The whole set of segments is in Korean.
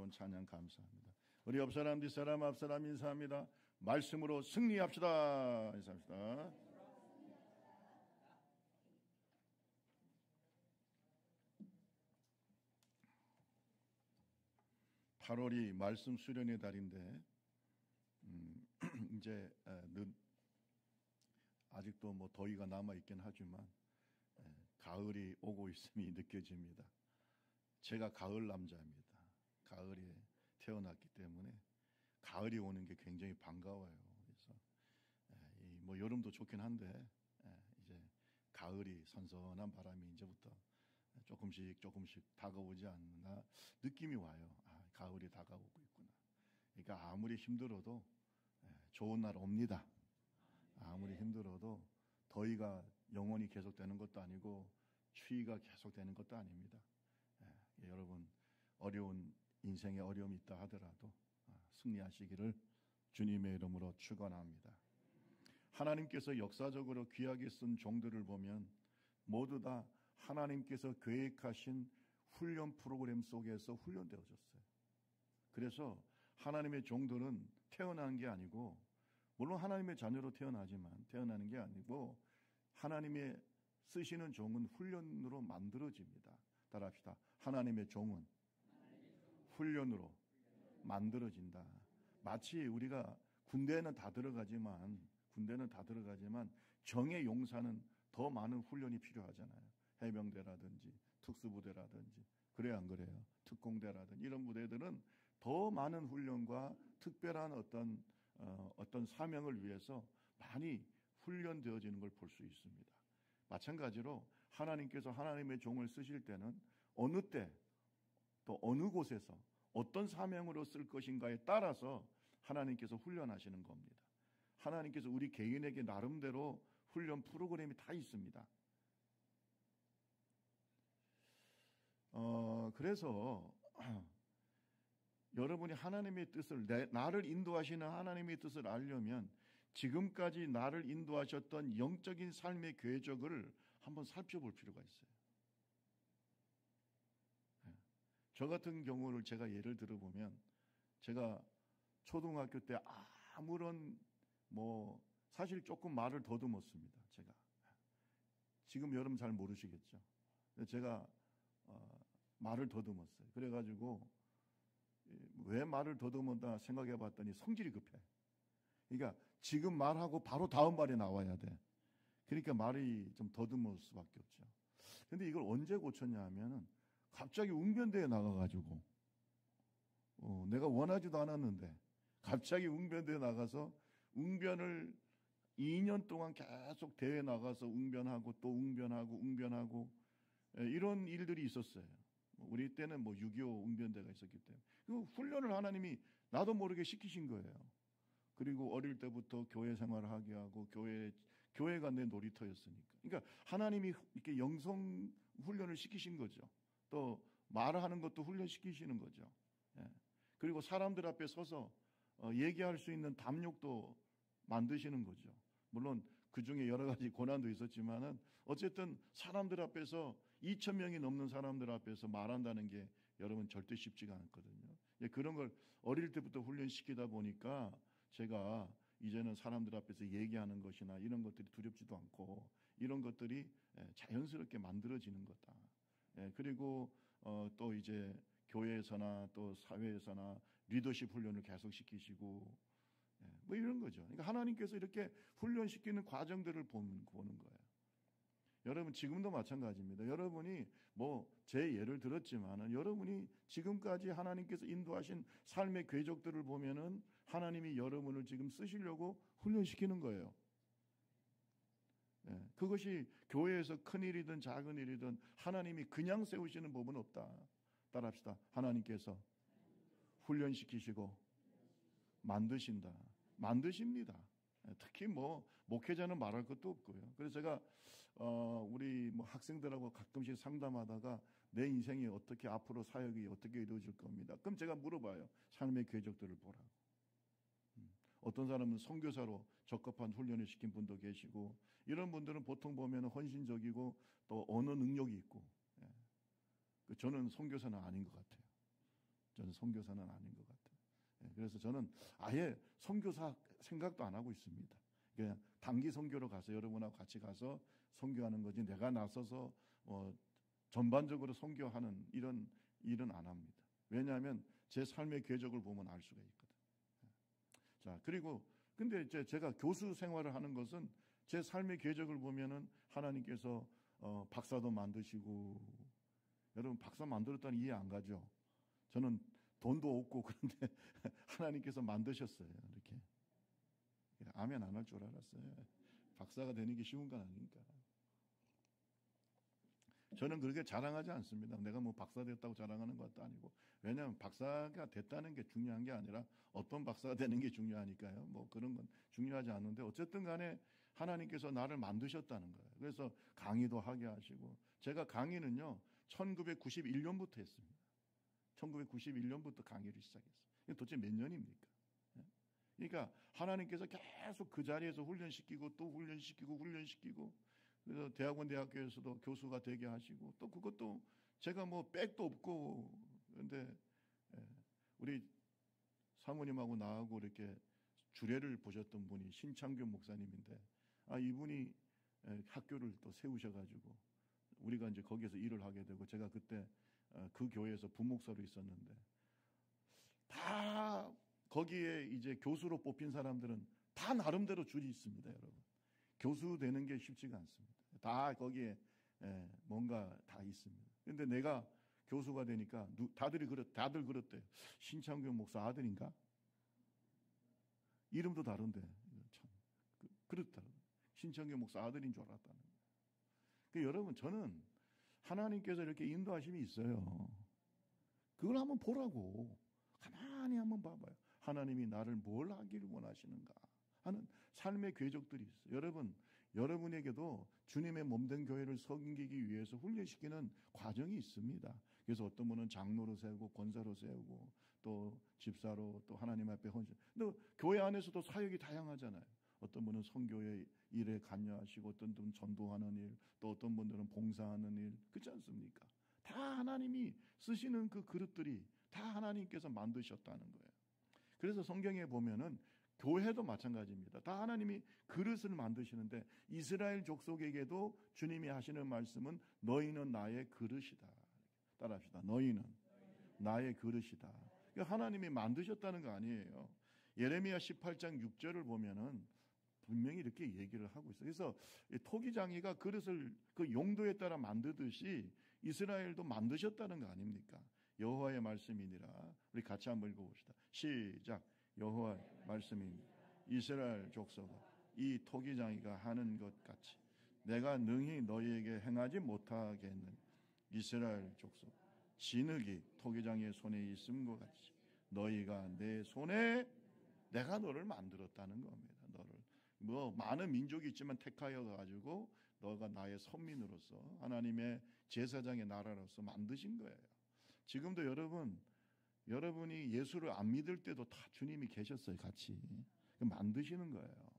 여러분 찬양 감사합니다. 우리 옆 사람 뒷사람 앞사람 인사합니다. 말씀으로 승리합시다. 인사합시다. 8월이 말씀 수련의 달인데 이제 아직도 뭐 더위가 남아 있긴 하지만 가을이 오고 있음이 느껴집니다. 제가 가을 남자입니다. 가을에 태어났기 때문에 가을이 오는 게 굉장히 반가워요. 그래서 뭐 여름도 좋긴 한데 이제 가을이 선선한 바람이 이제부터 조금씩 다가오지 않나 느낌이 와요. 가을이 다가오고 있구나. 그러니까 아무리 힘들어도 좋은 날 옵니다. 아무리 힘들어도 더위가 영원히 계속되는 것도 아니고 추위가 계속되는 것도 아닙니다. 여러분 어려운 인생에 어려움이 있다 하더라도 승리하시기를 주님의 이름으로 축원합니다. 하나님께서 역사적으로 귀하게 쓴 종들을 보면 모두 다 하나님께서 계획하신 훈련 프로그램 속에서 훈련되어졌어요. 그래서 하나님의 종들은 태어난 게 아니고, 물론 하나님의 자녀로 태어나는 게 아니고 하나님의 쓰시는 종은 훈련으로 만들어집니다. 따라합시다. 하나님의 종은 훈련으로 만들어진다. 마치 우리가 군대는 다 들어가지만 정의 용사는 더 많은 훈련이 필요하잖아요. 해병대라든지 특수부대라든지, 그래야 안 그래요? 특공대라든지 이런 부대들은 더 많은 훈련과 특별한 어떤 사명을 위해서 많이 훈련되어지는 걸 볼 수 있습니다. 마찬가지로 하나님께서 하나님의 종을 쓰실 때는 어느 때 또 어느 곳에서 어떤 사명으로 쓸 것인가에 따라서 하나님께서 훈련하시는 겁니다. 하나님께서 우리 개인에게 나름대로 훈련 프로그램이 다 있습니다. 그래서 여러분이 하나님의 뜻을, 나를 인도하시는 하나님의 뜻을 알려면 지금까지 나를 인도하셨던 영적인 삶의 궤적을 한번 살펴볼 필요가 있어요. 저 같은 경우를 제가 예를 들어보면, 제가 초등학교 때 아무런 사실 조금 말을 더듬었습니다. 제가 지금 여러분 잘 모르시겠죠. 제가 말을 더듬었어요. 그래가지고 왜 말을 더듬었다 생각해 봤더니 성질이 급해. 그러니까 지금 말하고 바로 다음 말이 나와야 돼. 그러니까 말이 좀 더듬을 수밖에 없죠. 근데 이걸 언제 고쳤냐 하면은 갑자기 웅변대에 나가가지고 내가 원하지도 않았는데 갑자기 웅변대에 나가서 웅변을 2년 동안 계속 대회 나가서 웅변하고 또 웅변하고 이런 일들이 있었어요. 우리 때는 6.25 웅변대가 있었기 때문에 그 훈련을 하나님이 나도 모르게 시키신 거예요. 그리고 어릴 때부터 교회 생활을 하게 하고 교회가 내 놀이터였으니까. 그러니까 하나님이 이렇게 영성 훈련을 시키신 거죠. 또 말하는 것도 훈련시키시는 거죠. 그리고 사람들 앞에 서서 얘기할 수 있는 담력도 만드시는 거죠. 물론 그 중에 여러 가지 고난도 있었지만은 어쨌든 사람들 앞에서 2,000명이 넘는 사람들 앞에서 말한다는 게 여러분 절대 쉽지가 않거든요. 그런 걸 어릴 때부터 훈련시키다 보니까 제가 이제는 사람들 앞에서 얘기하는 것이나 이런 것들이 두렵지도 않고 이런 것들이 자연스럽게 만들어지는 거다. 그리고 또 이제 교회에서나 또 사회에서나 리더십 훈련을 계속 시키시고 이런 거죠. 그러니까 하나님께서 이렇게 훈련시키는 과정들을 보는 거예요. 여러분 지금도 마찬가지입니다. 여러분이 제 예를 들었지만은 여러분이 지금까지 하나님께서 인도하신 삶의 궤적들을 보면은 하나님이 여러분을 지금 쓰시려고 훈련시키는 거예요. 그것이 교회에서 큰 일이든 작은 일이든 하나님이 그냥 세우시는 법은 없다. 따라합시다. 하나님께서 훈련시키시고 만드십니다. 특히 목회자는 말할 것도 없고요. 그래서 제가 우리 학생들하고 가끔씩 상담하다가 내 인생이 어떻게 앞으로 사역이 어떻게 이루어질 겁니다. 그럼 제가 물어봐요. 삶의 궤적들을 보라고. 어떤 사람은 선교사로 적합한 훈련을 시킨 분도 계시고 이런 분들은 보통 보면 헌신적이고 또 언어 능력이 있고 저는 선교사는 아닌 것 같아요. 저는 선교사는 아닌 것 같아요. 그래서 저는 아예 선교사 생각도 안 하고 있습니다. 그냥 단기 선교로 가서 여러분하고 같이 가서 선교하는 거지 내가 나서서 전반적으로 선교하는 이런 일은 안 합니다. 왜냐하면 제 삶의 궤적을 보면 알 수가 있거든. 자, 그리고 근데 이제 제가 교수 생활을 하는 것은 제 삶의 궤적을 보면은 하나님께서 박사도 만드시고, 여러분 박사 만들었다는 이해 안 가죠? 저는 돈도 없고 그런데 하나님께서 만드셨어요. 이렇게 아멘 안 할 줄 알았어요. 박사가 되는 게 쉬운 건 아니니까. 저는 그렇게 자랑하지 않습니다. 내가 뭐 박사 됐다고 자랑하는 것도 아니고, 왜냐하면 박사가 됐다는 게 중요한 게 아니라 어떤 박사가 되는 게 중요하니까요. 뭐 그런 건 중요하지 않은데 어쨌든 간에 하나님께서 나를 만드셨다는 거예요. 그래서 강의도 하게 하시고, 제가 강의는요 1991년부터 했습니다. 1991년부터 강의를 시작했어요. 이게 도대체 몇 년입니까? 그러니까 하나님께서 계속 그 자리에서 훈련시키고 또 훈련시키고, 그래서 대학원대학교에서도 교수가 되게 하시고, 또 그것도 제가 뭐 백도 없고, 그런데 우리 사모님하고 나하고 이렇게 주례를 보셨던 분이 신창규 목사님인데, 이분이 학교를 또 세우셔가지고 우리가 이제 거기에서 일을 하게 되고, 제가 그때 그 교회에서 부목사로 있었는데, 다 거기에 이제 교수로 뽑힌 사람들은 다 나름대로 줄이 있습니다, 여러분. 교수 되는 게 쉽지가 않습니다. 다 거기에 뭔가 다 있습니다. 그런데 내가 교수가 되니까 다들 그렇대요. 신창규 목사 아들인가? 이름도 다른데 참 그렇더라고요. 신창규 목사 아들인 줄 알았다는 거예요. 그러니까 여러분, 저는 하나님께서 이렇게 인도하심이 있어요. 그걸 한번 보라고. 가만히 한번 봐봐요. 하나님이 나를 뭘 하기를 원하시는가 하는 삶의 궤적들이 있어요. 여러분, 여러분에게도 주님의 몸된 교회를 섬기기 위해서 훈련시키는 과정이 있습니다. 그래서 어떤 분은 장로로 세우고 권사로 세우고 또 집사로, 또 하나님 앞에 헌신. 근데 교회 안에서도 사역이 다양하잖아요. 어떤 분은 선교의 일에 관여하시고, 어떤 분은 전도하는 일, 또 어떤 분들은 봉사하는 일, 그렇지 않습니까? 다 하나님이 쓰시는 그 그릇들이 다 하나님께서 만드셨다는 거예요. 그래서 성경에 보면은 교회도 마찬가지입니다. 다 하나님이 그릇을 만드시는데, 이스라엘 족속에게도 주님이 하시는 말씀은 너희는 나의 그릇이다. 따라합시다. 너희는 나의 그릇이다. 그러니까 하나님이 만드셨다는 거 아니에요. 예레미야 18장 6절을 보면은 분명히 이렇게 얘기를 하고 있어요. 그래서 토기장이가 그릇을 그 용도에 따라 만드듯이 이스라엘도 만드셨다는 거 아닙니까? 여호와의 말씀이니라. 우리 같이 한번 읽어봅시다. 시작. 여호와의 말씀이니라. 이스라엘 족속아, 이 토기장이가 하는 것 같이 내가 능히 너희에게 행하지 못하겠느냐. 이스라엘 족속, 진흙이 토기장의 손에 있음과 같이 너희가 내 손에, 내가 너를 만들었다는 겁니다. 너를 뭐 많은 민족이 있지만 택하여 가지고 너가 나의 선민으로서 하나님의 제사장의 나라로서 만드신 거예요. 지금도 여러분이 예수를 안 믿을 때도 다 주님이 계셨어요. 같이 만드시는 거예요.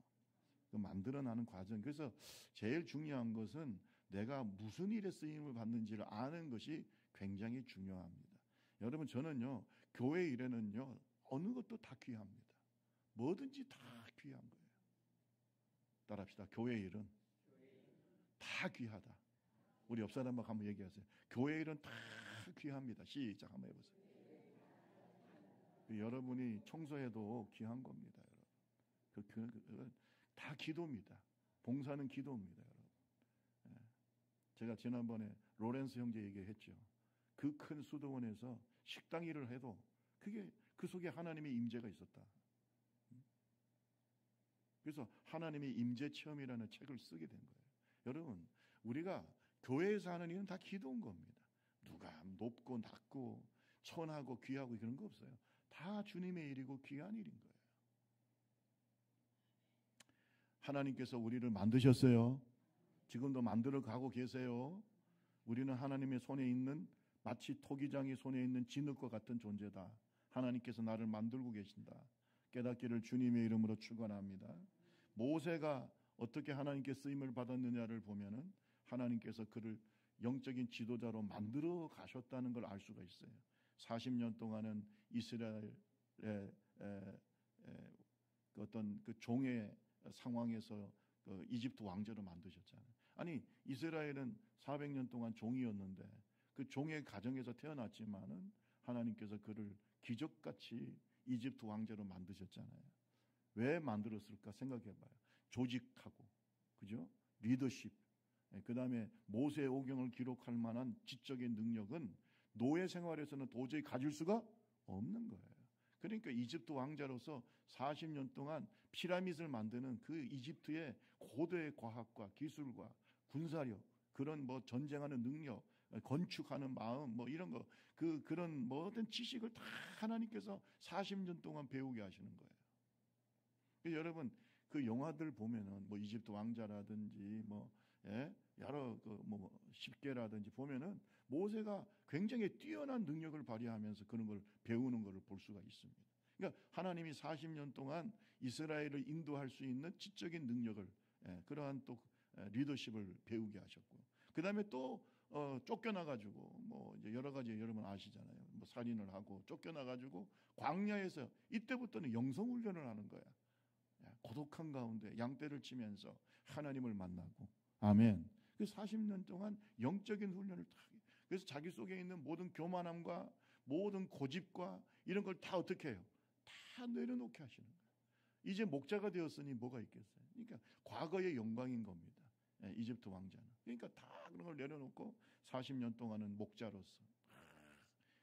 만들어나는 과정. 그래서 제일 중요한 것은 내가 무슨 일에 쓰임을 받는지를 아는 것이 굉장히 중요합니다. 여러분, 저는요 교회 일에는요 어느 것도 다 귀합니다. 뭐든지 다 귀한 거예요. 따라합시다. 교회 일은 다 귀하다. 우리 옆 사람하고 한번 얘기하세요. 교회 일은 다 귀합니다. 시작 한번 해보세요. 여러분이 청소해도 귀한 겁니다, 여러분. 다 기도입니다. 봉사는 기도입니다, 여러분. 제가 지난번에 로렌스 형제 얘기했죠. 그 큰 수도원에서 식당 일을 해도 그게 그 속에 하나님의 임재가 있었다. 그래서 하나님의 임재 체험이라는 책을 쓰게 된 거예요. 여러분, 우리가 교회에서 하는 일은 다 기도인 겁니다. 누가 높고 낮고 천하고 귀하고 그런 거 없어요. 다 주님의 일이고 귀한 일인 거예요. 하나님께서 우리를 만드셨어요. 지금도 만들어 가고 계세요. 우리는 하나님의 손에 있는, 마치 토기장이 손에 있는 진흙과 같은 존재다. 하나님께서 나를 만들고 계신다. 깨닫기를 주님의 이름으로 축원합니다. 모세가 어떻게 하나님께 쓰임을 받았느냐를 보면은 하나님께서 그를 영적인 지도자로 만들어 가셨다는 걸 알 수가 있어요. 40년 동안은 이스라엘의 그 어떤 그 종의 상황에서 그 이집트 왕자로 만드셨잖아요. 아니 이스라엘은 400년 동안 종이었는데 그 종의 가정에서 태어났지만은 하나님께서 그를 기적같이 이집트 왕자로 만드셨잖아요. 왜 만들었을까 생각해봐요. 조직하고, 그죠? 리더십. 그 다음에 모세의 오경을 기록할 만한 지적인 능력은 노예 생활에서는 도저히 가질 수가 없는 거예요. 그러니까 이집트 왕자로서 40년 동안 피라밋을 만드는 그 이집트의 고도의 과학과 기술과 군사력, 그런 뭐 전쟁하는 능력, 건축하는 마음, 뭐 이런 거, 그런 모든 지식을 다 하나님께서 40년 동안 배우게 하시는 거예요. 여러분 그 영화들 보면은 뭐 이집트 왕자라든지 뭐 여러 뭐 십계라든지 보면은 모세가 굉장히 뛰어난 능력을 발휘하면서 그런 걸 배우는 것을 볼 수가 있습니다. 그러니까 하나님이 40년 동안 이스라엘을 인도할 수 있는 지적인 능력을 그러한 또 리더십을 배우게 하셨고, 그 다음에 또 쫓겨나가지고 뭐 이제 여러 가지 여러분 아시잖아요. 뭐 살인을 하고 쫓겨나가지고 광야에서 이때부터는 영성 훈련을 하는 거야. 고독한 가운데 양떼를 치면서 하나님을 만나고, 아멘. 그 40년 동안 영적인 훈련을 다, 그래서 자기 속에 있는 모든 교만함과 모든 고집과 이런 걸 다 어떻게 해요? 다 내려놓게 하시는 거예요. 이제 목자가 되었으니 뭐가 있겠어요? 그러니까 과거의 영광인 겁니다. 이집트 왕자는. 그러니까 다 그런 걸 내려놓고 40년 동안은 목자로서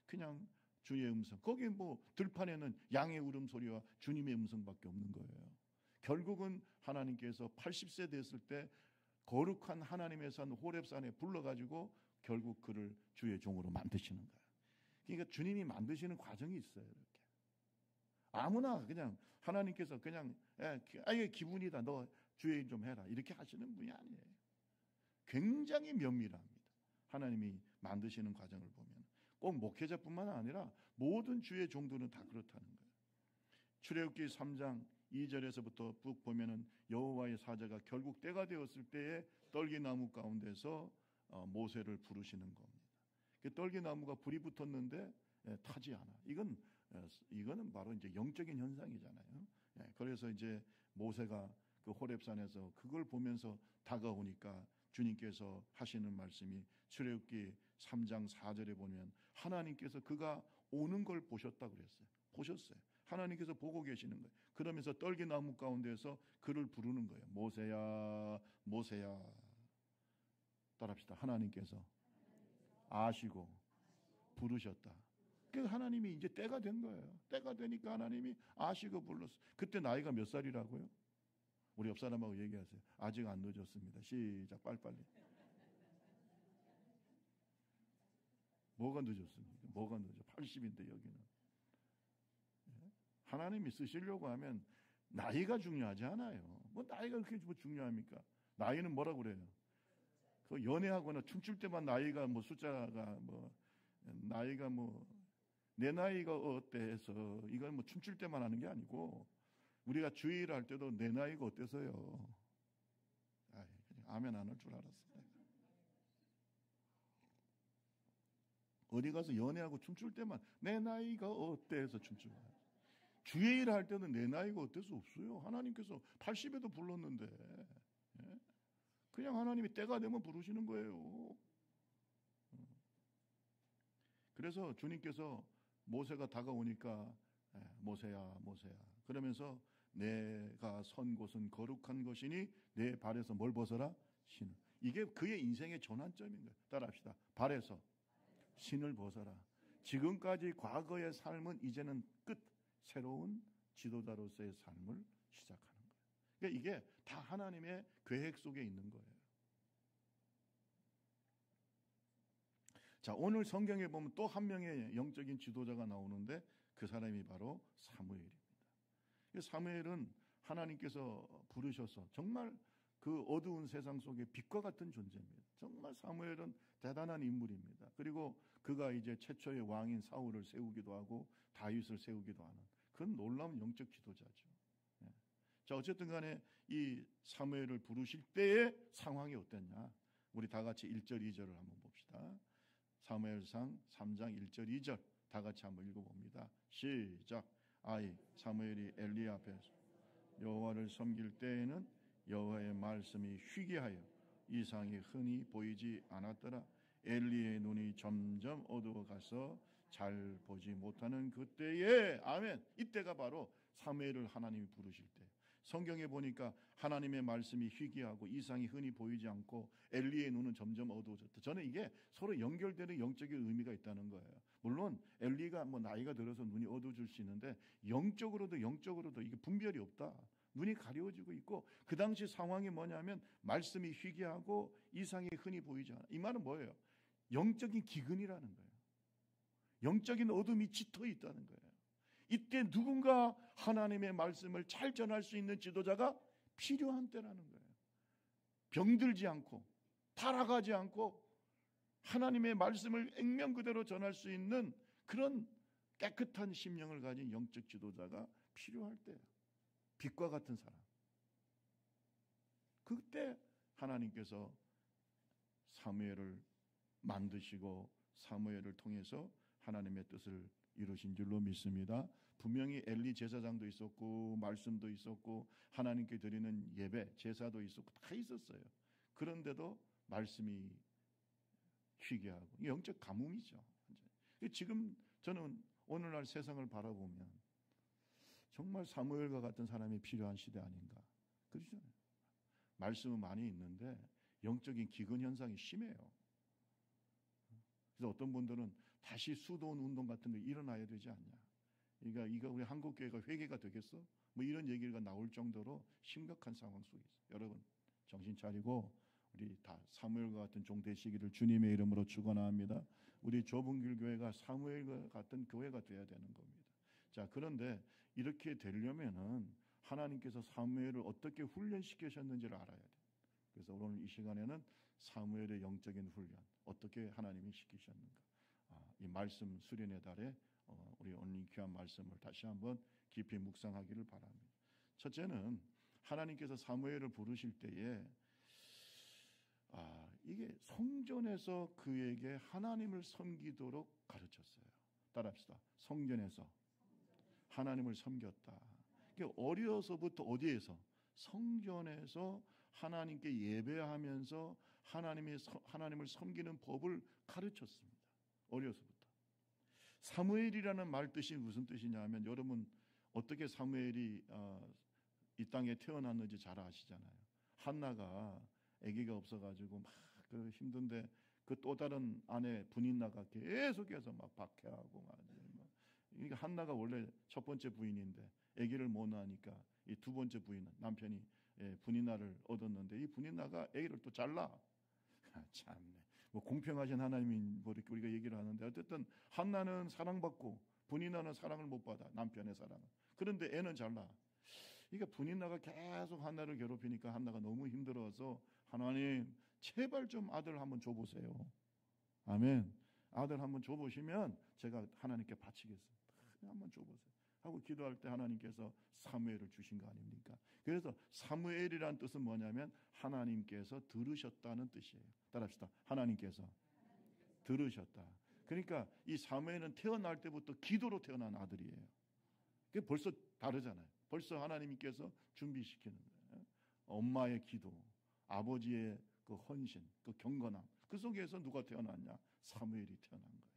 그냥 주의 음성. 거기 뭐 들판에는 양의 울음소리와 주님의 음성밖에 없는 거예요. 결국은 하나님께서 80세 됐을 때 거룩한 하나님의 산 호렙산에 불러가지고 결국 그를 주의 종으로 만드시는 거예요. 그러니까 주님이 만드시는 과정이 있어요. 이렇게 아무나 그냥 하나님께서 그냥 아예 기분이다, 너 주의 일 좀 해라, 이렇게 하시는 분이 아니에요. 굉장히 면밀합니다. 하나님이 만드시는 과정을 보면 꼭 목회자뿐만 아니라 모든 주의 종들은 다 그렇다는 거예요. 출애굽기 3장 2절에서부터 쭉 보면은 여호와의 사자가 결국 때가 되었을 때에 떨기나무 가운데서 모세를 부르시는 겁니다. 그 떨기나무가 불이 붙었는데 타지 않아. 이거는 바로 이제 영적인 현상이잖아요. 그래서 이제 모세가 그 호렙산에서 그걸 보면서 다가오니까 주님께서 하시는 말씀이 출애굽기 3장 4절에 보면 하나님께서 그가 오는 걸 보셨다고 그랬어요. 보셨어요. 하나님께서 보고 계시는 거예요. 그러면서 떨기나무 가운데서 그를 부르는 거예요. 모세야, 모세야. 따라합시다. 하나님께서 아시고 부르셨다. 그 하나님이 이제 때가 된 거예요. 때가 되니까 하나님이 아시고 불렀어요. 그때 나이가 몇 살이라고요? 우리 옆 사람하고 얘기하세요. 아직 안 늦었습니다. 시작, 빨리빨리. 뭐가 늦었습니까? 뭐가 늦어? 80인데 여기는. 하나님이 쓰시려고 하면 나이가 중요하지 않아요. 뭐 나이가 그렇게 뭐 중요합니까? 나이는 뭐라고 그래요? 그 연애하거나 춤출 때만 나이가 뭐 숫자가 뭐 나이가 뭐 내 나이가 어때 해서 이건 뭐 춤출 때만 하는 게 아니고 우리가 주의를 할 때도 내 나이가 어때서요? 아멘 안 할 줄 알았어요. 어디 가서 연애하고 춤출 때만 내 나이가 어때 해서 춤추고, 주의 일을 할 때는 내 나이가 어때서 없어요. 하나님께서 80에도 불렀는데 그냥 하나님이 때가 되면 부르시는 거예요. 그래서 주님께서 모세가 다가오니까 모세야, 모세야 그러면서 내가 선 곳은 거룩한 것이니 내 발에서 뭘 벗어라? 신을. 이게 그의 인생의 전환점인 거예요. 따라합시다. 발에서 신을 벗어라. 지금까지 과거의 삶은 이제는 끝. 새로운 지도자로서의 삶을 시작하는 거예요. 그러니까 이게 다 하나님의 계획 속에 있는 거예요. 자, 오늘 성경에 보면 또 한 명의 영적인 지도자가 나오는데 그 사람이 바로 사무엘입니다. 사무엘은 하나님께서 부르셔서 정말 그 어두운 세상 속에 빛과 같은 존재입니다. 정말 사무엘은 대단한 인물입니다. 그리고 그가 이제 최초의 왕인 사울을 세우기도 하고 다윗을 세우기도 하는 그런 놀라운 영적 지도자죠. 자, 어쨌든 간에 이 사무엘을 부르실 때의 상황이 어땠냐? 우리 다 같이 1절, 2절을 한번 봅시다. 사무엘상 3장 1절, 2절 다 같이 한번 읽어봅니다. 시작. 아이 사무엘이 엘리 앞에서 여호와를 섬길 때에는 여호와의 말씀이 희귀하여 이상이 흔히 보이지 않았더라. 엘리의 눈이 점점 어두워가서 잘 보지 못하는 그때에, 아멘, 이때가 바로 사무엘을 하나님이 부르실 때. 성경에 보니까 하나님의 말씀이 희귀하고 이상이 흔히 보이지 않고 엘리의 눈은 점점 어두워졌다. 저는 이게 서로 연결되는 영적인 의미가 있다는 거예요. 물론 엘리가 뭐 나이가 들어서 눈이 어두워질 수 있는데 영적으로도 이게 분별이 없다. 눈이 가려워지고 있고, 그 당시 상황이 뭐냐면 말씀이 희귀하고 이상이 흔히 보이지 않아. 이 말은 뭐예요? 영적인 기근이라는 거예요. 영적인 어둠이 짙어 있다는 거예요. 이때 누군가 하나님의 말씀을 잘 전할 수 있는 지도자가 필요한 때라는 거예요. 병들지 않고 타락하지 않고 하나님의 말씀을 액면 그대로 전할 수 있는 그런 깨끗한 심령을 가진 영적 지도자가 필요할 때예요. 빛과 같은 사람. 그때 하나님께서 사무엘을 만드시고 사무엘을 통해서 하나님의 뜻을 이루신 줄로 믿습니다. 분명히 엘리 제사장도 있었고 말씀도 있었고 하나님께 드리는 예배 제사도 있었고 다 있었어요. 그런데도 말씀이 희귀하고 영적 가뭄이죠. 지금 저는 오늘날 세상을 바라보면 정말 사무엘과 같은 사람이 필요한 시대 아닌가. 그렇죠? 말씀은 많이 있는데 영적인 기근 현상이 심해요. 그래서 어떤 분들은 다시 수도원 운동 같은 게 일어나야 되지 않냐. 그러니까 이거 우리 한국교회가 회개가 되겠어? 뭐 이런 얘기가 나올 정도로 심각한 상황 속에 있어요. 여러분 정신 차리고 우리 다 사무엘과 같은 종 되시기를 주님의 이름으로 축원합니다. 우리 좁은 길 교회가 사무엘과 같은 교회가 돼야 되는 겁니다. 자, 그런데 이렇게 되려면은 하나님께서 사무엘을 어떻게 훈련시키셨는지를 알아야 돼요. 그래서 오늘 이 시간에는 사무엘의 영적인 훈련 어떻게 하나님이 시키셨는가, 이 말씀 수련의 달에 우리 오늘 귀한 말씀을 다시 한번 깊이 묵상하기를 바랍니다. 첫째는 하나님께서 사무엘을 부르실 때에 이게 성전에서 그에게 하나님을 섬기도록 가르쳤어요. 따라합시다. 성전에서 하나님을 섬겼다. 어려서부터 어디에서? 성전에서 하나님께 예배하면서 하나님을 섬기는 법을 가르쳤습니다. 어려서부터. 사무엘이라는 말 뜻이 무슨 뜻이냐 하면, 여러분 어떻게 사무엘이 이 땅에 태어났는지 잘 아시잖아요. 한나가 아기가 없어가지고 막 힘든데 그 또 다른 아내 분인나가 계속해서 막 박해하고 막. 그러니까 한나가 원래 첫 번째 부인인데 아기를 못 낳으니까 이 두 번째 부인 남편이 분인나를 얻었는데 이 분인나가 아기를 또 잘라. 참네. 뭐 공평하신 하나님인 뭐 이렇게 우리가 얘기를 하는데 어쨌든 한나는 사랑받고 분인나는 사랑을 못 받아. 남편의 사랑을. 그런데 애는 잘나. 그러니까 분인나가 계속 한나를 괴롭히니까 한나가 너무 힘들어서 하나님 제발 좀 아들 한번 줘보세요. 아멘. 아들 한번 줘보시면 제가 하나님께 바치겠습니다. 한번 줘보세요 하고 기도할 때 하나님께서 사무엘을 주신 거 아닙니까? 그래서 사무엘이란 뜻은 뭐냐면 하나님께서 들으셨다는 뜻이에요. 따라합시다. 하나님께서 들으셨다. 그러니까 이 사무엘은 태어날 때부터 기도로 태어난 아들이에요. 그게 벌써 다르잖아요. 벌써 하나님께서 준비시키는 거예요. 엄마의 기도, 아버지의 그 헌신, 그 경건함, 그 속에서 누가 태어났냐? 사무엘이 태어난 거예요.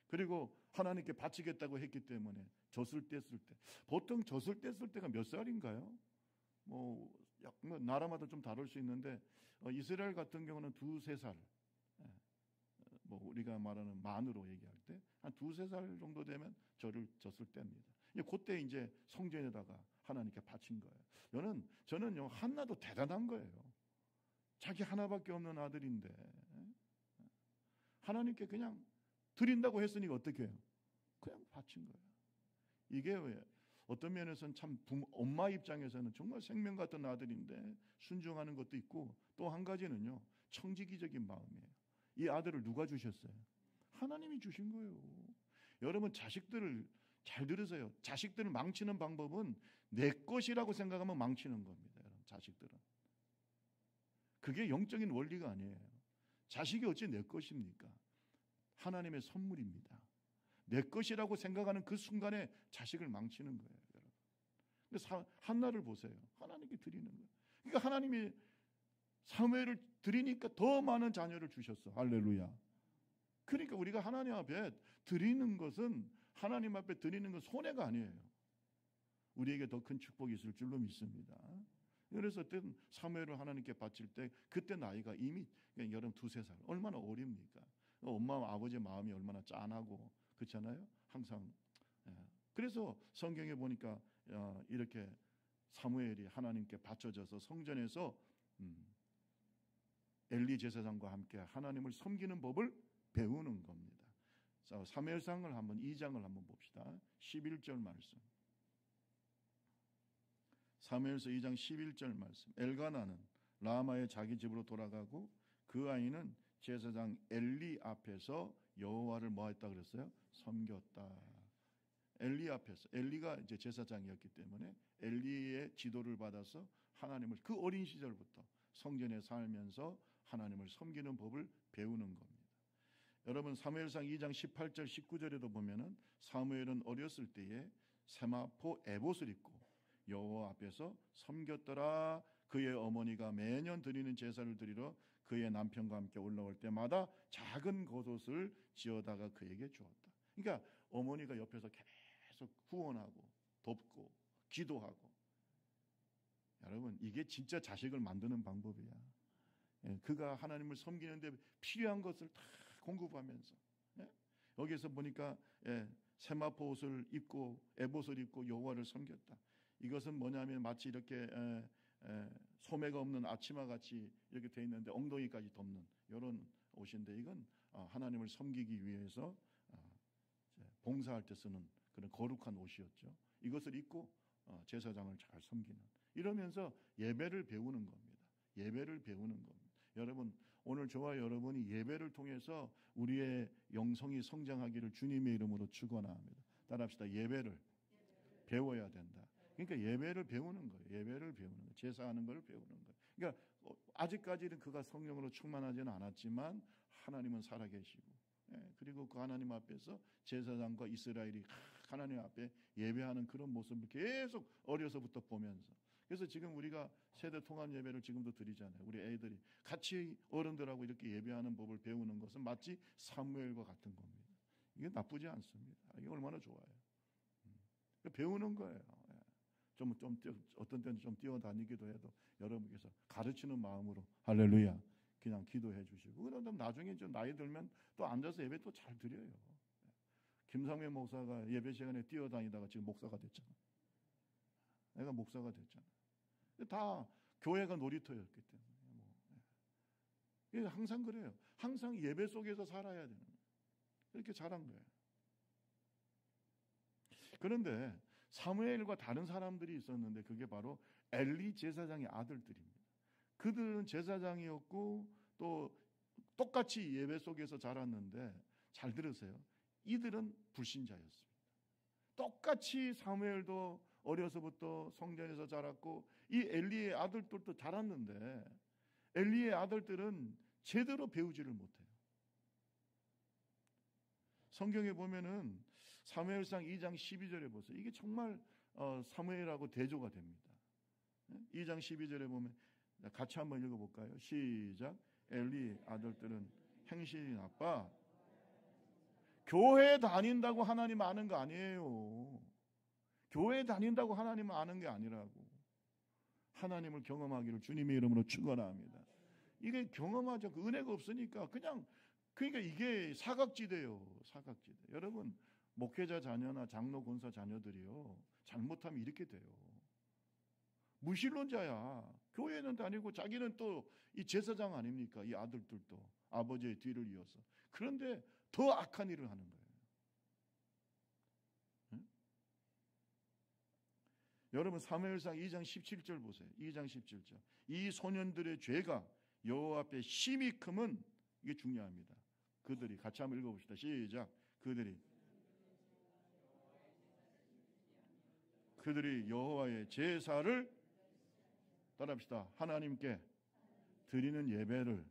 그리고 하나님께 바치겠다고 했기 때문에 젖을 뗐을 때, 보통 젖을 뗐을 때가 몇 살인가요? 뭐 나라마다 좀 다를 수 있는데 이스라엘 같은 경우는 2-3살, 뭐 우리가 말하는 만으로 얘기할 때 한 2-3살 정도 되면 젖을 뗍니다. 그때 이제 성전에다가 하나님께 바친 거예요. 저는요 한나도 대단한 거예요. 자기 하나밖에 없는 아들인데 하나님께 그냥 드린다고 했으니까 어떻게 해요? 그냥 바친 거예요. 이게 왜 어떤 면에서는 참 엄마 입장에서는 정말 생명 같은 아들인데 순종하는 것도 있고, 또 한 가지는요 청지기적인 마음이에요. 이 아들을 누가 주셨어요? 하나님이 주신 거예요. 여러분 자식들을 잘 들으세요. 자식들을 망치는 방법은 내 것이라고 생각하면 망치는 겁니다. 여러분 자식들은 그게 영적인 원리가 아니에요. 자식이 어찌 내 것입니까? 하나님의 선물입니다. 내 것이라고 생각하는 그 순간에 자식을 망치는 거예요, 여러분. 근데 한나를 보세요. 하나님께 드리는 거예요. 그러니까 하나님이 사무엘을 드리니까 더 많은 자녀를 주셨어. 할렐루야. 그러니까 우리가 하나님 앞에 드리는 것은, 하나님 앞에 드리는 건 손해가 아니에요. 우리에게 더 큰 축복이 있을 줄로 믿습니다. 그래서 사무엘을 하나님께 바칠 때 그때 나이가 이미 여러분 2-3살, 얼마나 어립니까? 엄마 아버지의 마음이 얼마나 짠하고 그렇잖아요. 항상. 그래서 성경에 보니까 이렇게 사무엘이 하나님께 바쳐져서 성전에서 엘리 제사장과 함께 하나님을 섬기는 법을 배우는 겁니다. 자, 사무엘상을 2장을 한번 봅시다. 11절 말씀. 사무엘서 2장 11절 말씀. 엘가나는 라마의 자기 집으로 돌아가고 그 아이는 제사장 엘리 앞에서 여호와를 뭐 했다 그랬어요? 섬겼다. 엘리 앞에서, 엘리가 이제 제사장이었기 때문에 엘리의 지도를 받아서 하나님을 그 어린 시절부터 성전에 살면서 하나님을 섬기는 법을 배우는 겁니다. 여러분 사무엘상 2장 18절 19절에도 보면은 사무엘은 어렸을 때에 세마포 에봇을 입고 여호와 앞에서 섬겼더라. 그의 어머니가 매년 드리는 제사를 드리러 그의 남편과 함께 올라올 때마다 작은 겉옷을 지어다가 그에게 주었다. 그러니까 어머니가 옆에서 계속 후원하고 돕고 기도하고. 여러분 이게 진짜 자식을 만드는 방법이야. 그가 하나님을 섬기는데 필요한 것을 다 공급하면서, 여기서 보니까 세마포 옷을 입고 에봇을 입고 여호와를 섬겼다. 이것은 뭐냐면 마치 이렇게 소매가 없는 앞치마 같이 이렇게 돼 있는데 엉덩이까지 덮는 이런 옷인데, 이건 하나님을 섬기기 위해서 봉사할 때 쓰는 그런 거룩한 옷이었죠. 이것을 입고 제사장을 잘 섬기는, 이러면서 예배를 배우는 겁니다. 예배를 배우는 겁니다. 여러분 오늘 저와 여러분이 예배를 통해서 우리의 영성이 성장하기를 주님의 이름으로 축원합니다. 따라합시다. 예배를 배워야 된다. 그러니까 예배를 배우는 거예요. 예배를 배우는 거예요. 제사하는 걸 배우는 거예요. 그러니까 아직까지는 그가 성령으로 충만하지는 않았지만 하나님은 살아계시고, 그리고 그 하나님 앞에서 제사장과 이스라엘이 하나님 앞에 예배하는 그런 모습을 계속 어려서부터 보면서, 그래서 지금 우리가 세대 통합 예배를 지금도 드리잖아요. 우리 애들이 같이 어른들하고 이렇게 예배하는 법을 배우는 것은 마치 사무엘과 같은 겁니다. 이게 나쁘지 않습니다. 이게 얼마나 좋아요. 배우는 거예요. 좀 어떤 때는 좀 뛰어다니기도 해도 여러분께서 가르치는 마음으로 할렐루야 그냥 기도해 주시고, 그러면 나중에 좀 나이 들면 또 앉아서 예배 또 잘 드려요. 김상회 목사가 예배 시간에 뛰어다니다가 지금 목사가 됐잖아. 내가 목사가 됐잖아. 다 교회가 놀이터였기 때문에 항상 그래요. 항상 예배 속에서 살아야 되는 거예요. 이렇게 자란 거예요. 그런데 사무엘과 다른 사람들이 있었는데 그게 바로 엘리 제사장의 아들들입니다. 그들은 제사장이었고 또 똑같이 예배 속에서 자랐는데, 잘 들으세요. 이들은 불신자였습니다. 똑같이 사무엘도 어려서부터 성전에서 자랐고 이 엘리의 아들들도 자랐는데 엘리의 아들들은 제대로 배우지를 못해요. 성경에 보면은 사무엘상 2장 12절에 보세요. 이게 정말 사무엘하고 대조가 됩니다. 2장 12절에 보면 같이 한번 읽어볼까요? 시작. 엘리 아들들은 행실이 나빠. 교회 다닌다고 하나님 아는 거 아니에요. 교회 다닌다고 하나님은 아는 게 아니라고. 하나님을 경험하기를 주님의 이름으로 축원합니다. 이게 경험하죠. 그 은혜가 없으니까 그러니까 이게 사각지대요. 사각지대. 여러분 목회자 자녀나 장로 권사 자녀들이요, 잘못하면 이렇게 돼요. 무신론자야. 교회는 다니고 자기는 또 이 제사장 아닙니까? 이 아들들도 아버지의 뒤를 이어서. 그런데 더 악한 일을 하는 거예요. 응? 여러분 사무엘상 2장 17절 보세요. 2장 17절. 이 소년들의 죄가 여호와 앞에 심히 크면, 이게 중요합니다. 그들이 같이 한번 읽어봅시다. 시작. 그들이 여호와의 제사를, 따라합시다. 하나님께 드리는 예배를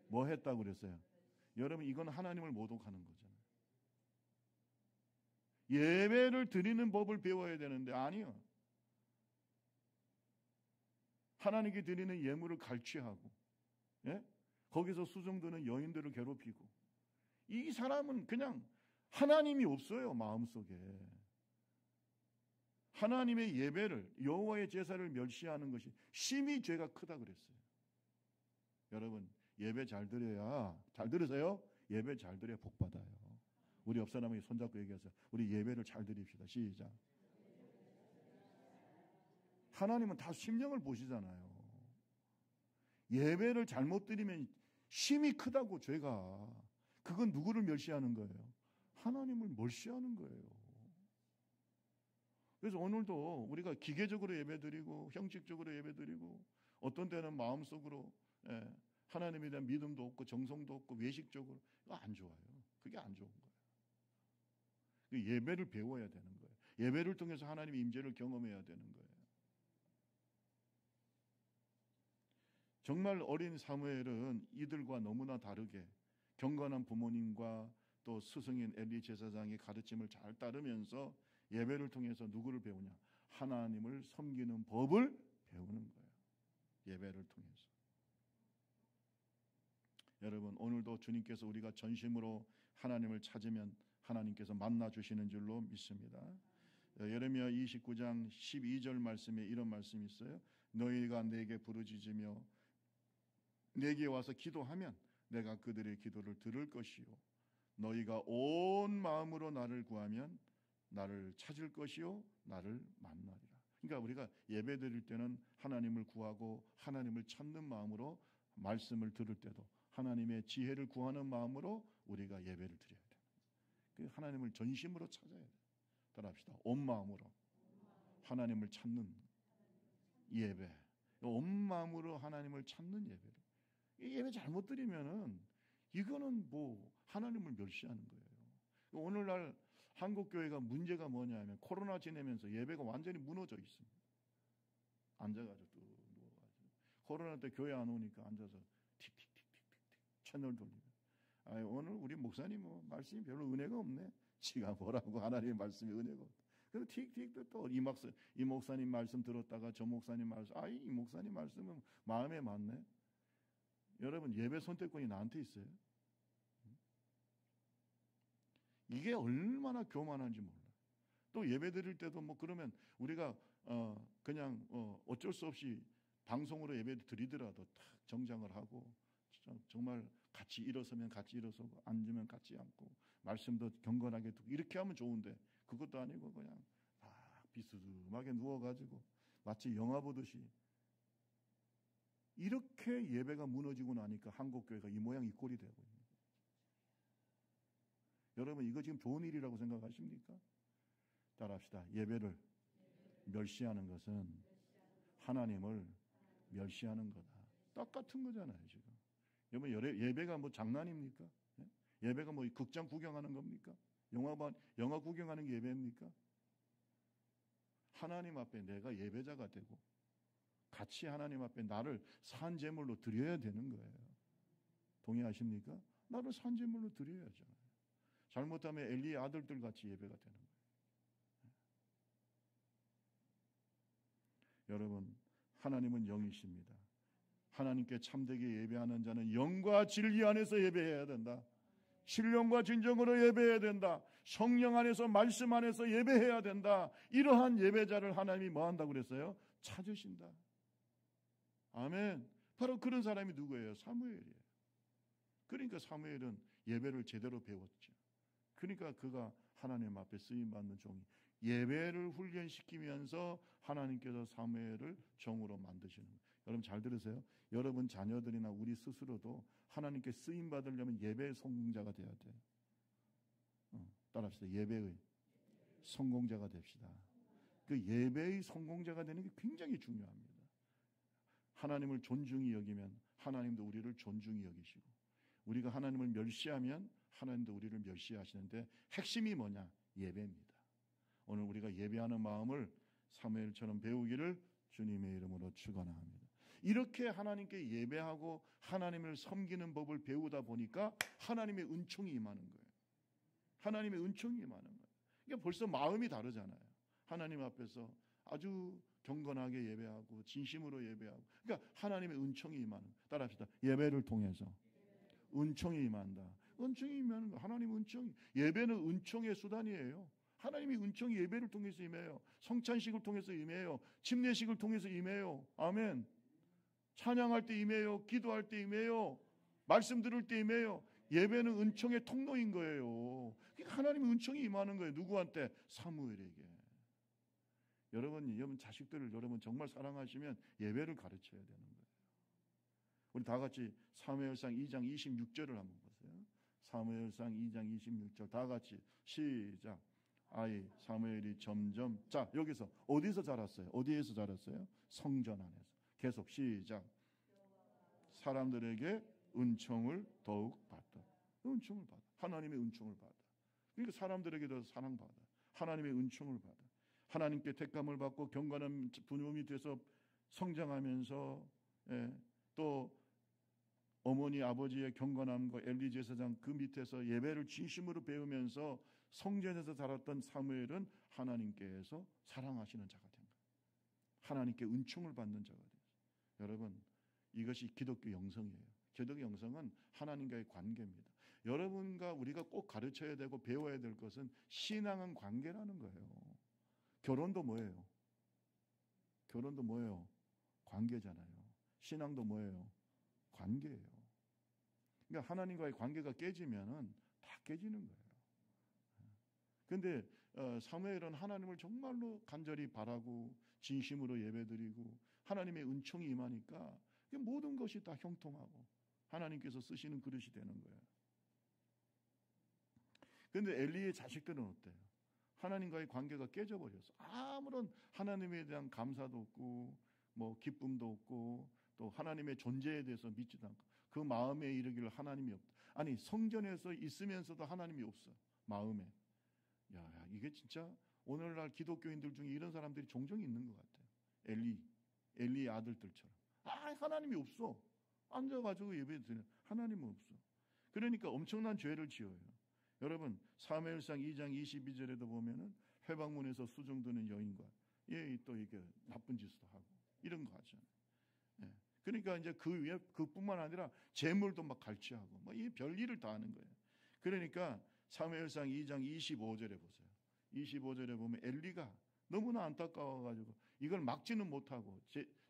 뭐 했다고 그랬어요? 여러분 이건 하나님을 모독하는 거잖아요. 예배를 드리는 법을 배워야 되는데 아니요. 하나님께 드리는 예물을 갈취하고, 예? 거기서 수종드는 여인들을 괴롭히고, 이 사람은 그냥 하나님이 없어요, 마음속에. 하나님의 예배를, 여호와의 제사를 멸시하는 것이 심히 죄가 크다 그랬어요. 여러분, 예배 잘 드려야, 잘 들으세요? 예배 잘 드려야 복 받아요. 우리 옆 사람에게 손잡고 얘기하세요. 우리 예배를 잘 드립시다. 시작. 하나님은 다 심령을 보시잖아요. 예배를 잘못 드리면 심히 크다고, 죄가. 그건 누구를 멸시하는 거예요? 하나님을 멸시하는 거예요. 그래서 오늘도 우리가 기계적으로 예배드리고 형식적으로 예배드리고 어떤 때는 마음속으로 하나님에 대한 믿음도 없고 정성도 없고 외식적으로, 이거 안 좋아요. 그게 안 좋은 거예요. 예배를 배워야 되는 거예요. 예배를 통해서 하나님의 임재를 경험해야 되는 거예요. 정말 어린 사무엘은 이들과 너무나 다르게 경건한 부모님과 또 스승인 엘리 제사장의 가르침을 잘 따르면서 예배를 통해서 누구를 배우냐? 하나님을 섬기는 법을 배우는 거예요. 예배를 통해서. 여러분, 오늘도 주님께서 우리가 전심으로 하나님을 찾으면 하나님께서 만나 주시는 줄로 믿습니다. 예레미야 29장 12절 말씀에 이런 말씀이 있어요. 너희가 내게 부르짖으며 내게 와서 기도하면 내가 그들의 기도를 들을 것이요 너희가 온 마음으로 나를 구하면 나를 찾을 것이요 나를 만나리라. 그러니까 우리가 예배 드릴 때는 하나님을 구하고 하나님을 찾는 마음으로, 말씀을 들을 때도 하나님의 지혜를 구하는 마음으로 우리가 예배를 드려야 돼요. 그 하나님을 전심으로 찾아야 돼요. 따라합시다. 온 마음으로 하나님을 찾는 예배. 온 마음으로 하나님을 찾는 예배를. 이 예배 잘못 드리면은 이거는 뭐 하나님을 멸시하는 거예요. 오늘날 한국 교회가 문제가 뭐냐면 코로나 지내면서 예배가 완전히 무너져 있습니다. 앉아가지고 또 누워가지고 코로나 때 교회 안 오니까 앉아서 틱틱틱틱틱 채널 돌리고. 오늘 우리 목사님 말씀이 별로 은혜가 없네. 지가 뭐라고 하나님의 말씀이 은혜가 없다. 그래서 틱틱 또 이 목사님 말씀 들었다가 저 목사님 말씀, 이 목사님 말씀은 마음에 맞네. 여러분, 예배 선택권이 나한테 있어요. 이게 얼마나 교만한지 몰라. 또 예배 드릴 때도 뭐 그러면 우리가 그냥 어쩔 수 없이 방송으로 예배 드리더라도 딱 정장을 하고 정말 같이 일어서면 같이 일어서고 앉으면 같이 앉고 말씀도 경건하게 듣고 이렇게 하면 좋은데 그것도 아니고 그냥 딱 비스듬하게 누워가지고 마치 영화 보듯이 이렇게 예배가 무너지고 나니까 한국 교회가 이 모양 이 꼴이 되고 있는 거예요. 여러분, 이거 지금 좋은 일이라고 생각하십니까? 따라합시다. 예배를 멸시하는 것은 하나님을 멸시하는 거다. 똑같은 거잖아요, 지금. 여러분, 예배가 뭐 장난입니까? 예배가 뭐 극장 구경하는 겁니까? 영화 구경하는 게 예배입니까? 하나님 앞에 내가 예배자가 되고 같이 하나님 앞에 나를 산제물로 드려야 되는 거예요. 동의하십니까? 나를 산제물로 드려야죠. 잘못하면 엘리의 아들들 같이 예배가 되는 거예요. 여러분, 하나님은 영이십니다. 하나님께 참되게 예배하는 자는 영과 진리 안에서 예배해야 된다. 신령과 진정으로 예배해야 된다. 성령 안에서, 말씀 안에서 예배해야 된다. 이러한 예배자를 하나님이 뭐 한다고 그랬어요? 찾으신다. 아멘. 바로 그런 사람이 누구예요? 사무엘이에요. 그러니까 사무엘은 예배를 제대로 배웠죠. 그러니까 그가 하나님 앞에 쓰임받는 종이, 예배를 훈련시키면서 하나님께서 사무엘을 종으로 만드시는 거예요. 여러분 잘 들으세요. 여러분 자녀들이나 우리 스스로도 하나님께 쓰임받으려면 예배의 성공자가 돼야 돼요. 따라합시다. 예배의 성공자가 됩시다. 그 예배의 성공자가 되는 게 굉장히 중요합니다. 하나님을 존중히 여기면 하나님도 우리를 존중히 여기시고, 우리가 하나님을 멸시하면 하나님도 우리를 멸시하시는데 핵심이 뭐냐? 예배입니다. 오늘 우리가 예배하는 마음을 사무엘처럼 배우기를 주님의 이름으로 축원합니다. 이렇게 하나님께 예배하고 하나님을 섬기는 법을 배우다 보니까 하나님의 은총이 임하는 거예요. 하나님의 은총이 임하는 거예요. 그러니까 벌써 마음이 다르잖아요. 하나님 앞에서 아주 경건하게 예배하고 진심으로 예배하고, 그러니까 하나님의 은총이 임하는, 따라합시다. 예배를 통해서 은총이 임한다. 은총이 임하는 거. 하나님 은총이, 예배는 은총의 수단이에요. 하나님이 은총이 예배를 통해서 임해요. 성찬식을 통해서 임해요. 침례식을 통해서 임해요. 아멘. 찬양할 때 임해요. 기도할 때 임해요. 말씀 들을 때 임해요. 예배는 은총의 통로인 거예요. 그러니까 하나님의 은총이 임하는 거예요. 누구한테? 사무엘에게. 여러분 자식들을 여러분 정말 사랑하시면 예배를 가르쳐야 되는 거예요. 우리 다 같이 사무엘상 2장 26절을 한번 보세요. 사무엘상 2장 26절 다 같이 시작. 아이 사무엘이 점점, 자 여기서 어디서 자랐어요? 어디에서 자랐어요? 성전 안에서. 계속 시작. 사람들에게 은총을 더욱 받다. 은총을 받아. 하나님의 은총을 받아. 그러니까 사람들에게도 사랑받아. 하나님의 은총을 받아. 하나님께 택감을 받고 경건한 부모님이 돼서 성장하면서, 또 어머니 아버지의 경건함과 엘리 제사장 그 밑에서 예배를 진심으로 배우면서 성전에서 자랐던 사무엘은 하나님께서 사랑하시는 자가 된 거예요. 하나님께 은총을 받는 자가 됐어요. 여러분 이것이 기독교 영성이에요. 기독교 영성은 하나님과의 관계입니다. 여러분과 우리가 꼭 가르쳐야 되고 배워야 될 것은 신앙은 관계라는 거예요. 결혼도 뭐예요? 결혼도 뭐예요? 관계잖아요. 신앙도 뭐예요? 관계예요. 그러니까 하나님과의 관계가 깨지면은 다 깨지는 거예요. 그런데 사무엘은 하나님을 정말로 간절히 바라고 진심으로 예배드리고 하나님의 은총이 임하니까 모든 것이 다 형통하고 하나님께서 쓰시는 그릇이 되는 거예요. 그런데 엘리의 자식들은 어때요? 하나님과의 관계가 깨져버렸어. 아무런 하나님에 대한 감사도 없고 뭐 기쁨도 없고 또 하나님의 존재에 대해서 믿지도 않고 그 마음에 이르기를 하나님이 없다. 아니 성전에서 있으면서도 하나님이 없어. 마음에. 야 이게 진짜 오늘날 기독교인들 중에 이런 사람들이 종종 있는 것 같아요. 엘리의 아들들처럼. 하나님이 없어. 앉아가지고 예배 드리는 하나님은 없어. 그러니까 엄청난 죄를 지어요. 여러분 사무엘상 2장 22절에도 보면은 회방문에서 수종드는 여인과 또 이게 나쁜 짓도 하고 이런 거 하잖아요. 그러니까 이제 그 위에 그뿐만 아니라 재물도 막 갈취하고 뭐 이 별일을 다 하는 거예요. 그러니까 사무엘상 2장 25절에 보세요. 25절에 보면 엘리가 너무나 안타까워가지고 이걸 막지는 못하고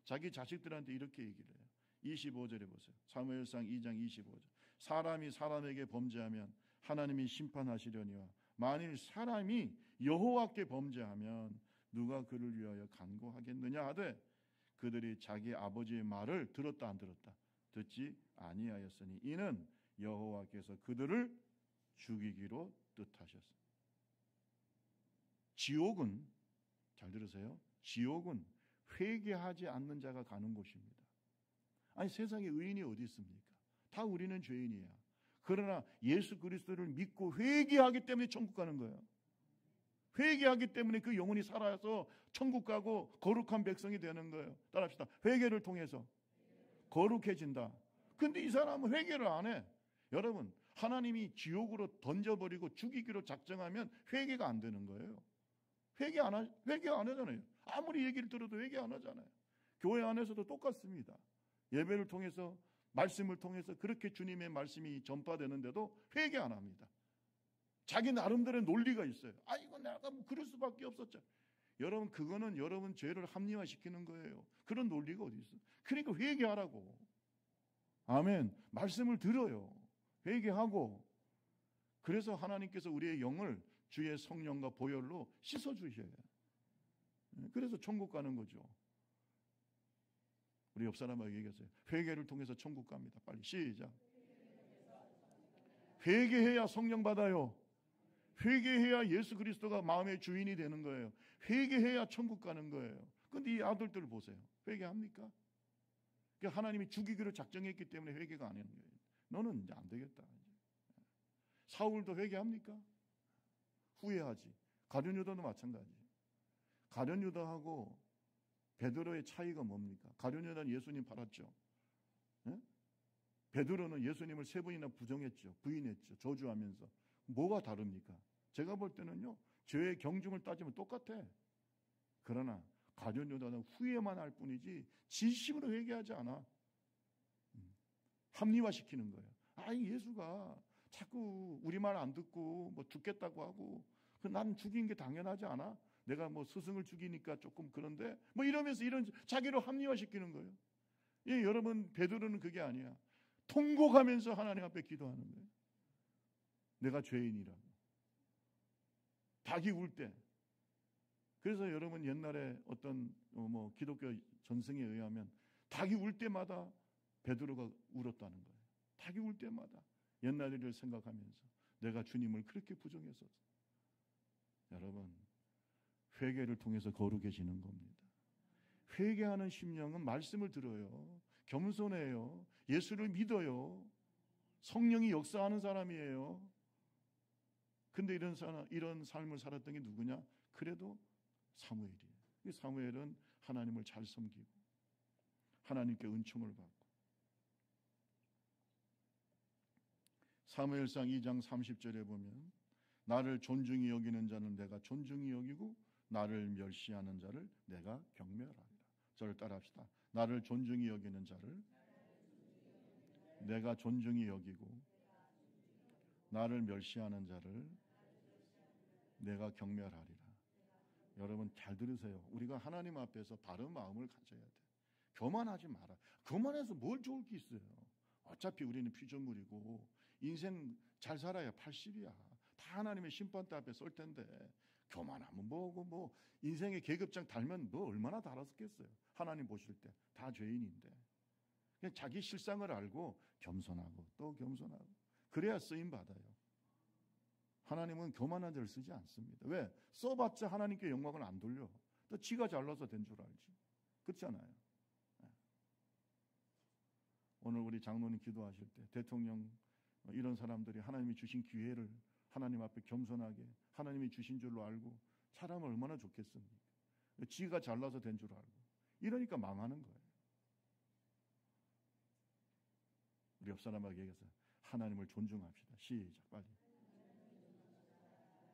자기 자식들한테 이렇게 얘기를 해요. 25절에 보세요. 사무엘상 2장 25절. 사람이 사람에게 범죄하면 하나님이 심판하시려니와 만일 사람이 여호와께 범죄하면 누가 그를 위하여 간구하겠느냐 하되 그들이 자기 아버지의 말을 들었다 안 들었다? 듣지 아니하였으니 이는 여호와께서 그들을 죽이기로 뜻하셨습니다. 지옥은, 잘 들으세요, 지옥은 회개하지 않는 자가 가는 곳입니다. 아니 세상에 의인이 어디 있습니까? 다 우리는 죄인이야. 그러나 예수 그리스도를 믿고 회개하기 때문에 천국 가는 거예요. 회개하기 때문에 그 영혼이 살아서 천국 가고 거룩한 백성이 되는 거예요. 따라합시다. 회개를 통해서 거룩해진다. 근데 이 사람은 회개를 안 해. 여러분 하나님이 지옥으로 던져버리고 죽이기로 작정하면 회개가 안 되는 거예요. 회개 안 하잖아요. 아무리 얘기를 들어도 회개 안 하잖아요. 교회 안에서도 똑같습니다. 예배를 통해서 말씀을 통해서 그렇게 주님의 말씀이 전파되는데도 회개 안 합니다. 자기 나름대로의 논리가 있어요. 이거 내가 뭐 그럴 수밖에 없었죠. 여러분 그거는 여러분 죄를 합리화시키는 거예요. 그런 논리가 어디 있어? 그러니까 회개하라고. 아멘. 말씀을 들어요. 회개하고. 그래서 하나님께서 우리의 영을 주의 성령과 보혈로 씻어주셔요. 그래서 천국 가는 거죠. 우리 옆 사람에게 얘기했어요. 회개를 통해서 천국 갑니다. 빨리 시작. 회개해야 성령 받아요. 회개해야 예수 그리스도가 마음의 주인이 되는 거예요. 회개해야 천국 가는 거예요. 그런데 이 아들들을 보세요. 회개합니까? 그러니까 하나님이 죽이기로 작정했기 때문에 회개가 안 하는 거예요. 너는 이제 안 되겠다. 사울도 회개합니까? 후회하지. 가룟 유다도 마찬가지. 가룟 유다하고 베드로의 차이가 뭡니까? 가룟 유다는 예수님 팔았죠. 베드로는 예수님을 3번이나 부정했죠. 부인했죠. 저주하면서. 뭐가 다릅니까? 제가 볼 때는요, 죄의 경중을 따지면 똑같아. 그러나 가룟유다는 후회만 할 뿐이지 진심으로 회개하지 않아. 합리화시키는 거예요. 예수가 자꾸 우리 말 안 듣고 뭐 죽겠다고 하고 난 죽인 게 당연하지 않아? 내가 뭐 스승을 죽이니까 조금 그런데 뭐 이러면서 이런 자기로 합리화시키는 거예요. 예, 여러분 베드로는 그게 아니야. 통곡하면서 하나님 앞에 기도하는 거예요. 내가 죄인이라고. 닭이 울 때. 그래서 여러분 옛날에 어떤 뭐 기독교 전승에 의하면 닭이 울 때마다 베드로가 울었다는 거예요. 닭이 울 때마다 옛날 일을 생각하면서 내가 주님을 그렇게 부정했었어. 여러분 회개를 통해서 거룩해지는 겁니다. 회개하는 심령은 말씀을 들어요. 겸손해요. 예수를 믿어요. 성령이 역사하는 사람이에요. 근데 이런 삶을 살았던 게 누구냐? 그래도 사무엘이에요. 이 사무엘은 하나님을 잘 섬기고 하나님께 은총을 받고 사무엘상 2장 30절에 보면 나를 존중히 여기는 자는 내가 존중히 여기고 나를 멸시하는 자를 내가 경멸하리라. 저를 따라합시다. 나를 존중히 여기는 자를 내가 존중히 여기고 나를 멸시하는 자를 내가 경멸하리라. 여러분 잘 들으세요. 우리가 하나님 앞에서 바른 마음을 가져야 돼. 교만하지 마라. 교만해서 뭘 좋을 게 있어요. 어차피 우리는 피조물이고 인생 잘 살아야 80이야. 다 하나님의 심판대 앞에 설 텐데 교만하면 뭐고 뭐 인생의 계급장 달면 뭐 얼마나 달았겠어요. 하나님 보실 때 다 죄인인데 그냥 자기 실상을 알고 겸손하고 또 겸손하고 그래야 쓰임 받아요. 하나님은 교만한 자를 쓰지 않습니다. 왜? 써봤자 하나님께 영광을 안 돌려. 또 지가 잘나서 된 줄 알지. 그렇잖아요. 오늘 우리 장로님 기도하실 때 대통령 이런 사람들이 하나님이 주신 기회를 하나님 앞에 겸손하게 하나님이 주신 줄로 알고 잘하면 얼마나 좋겠습니까? 지가 잘나서 된 줄 알고 이러니까 망하는 거예요. 우리 옆 사람에게 얘기해서 하나님을 존중합시다. 시작 빨리.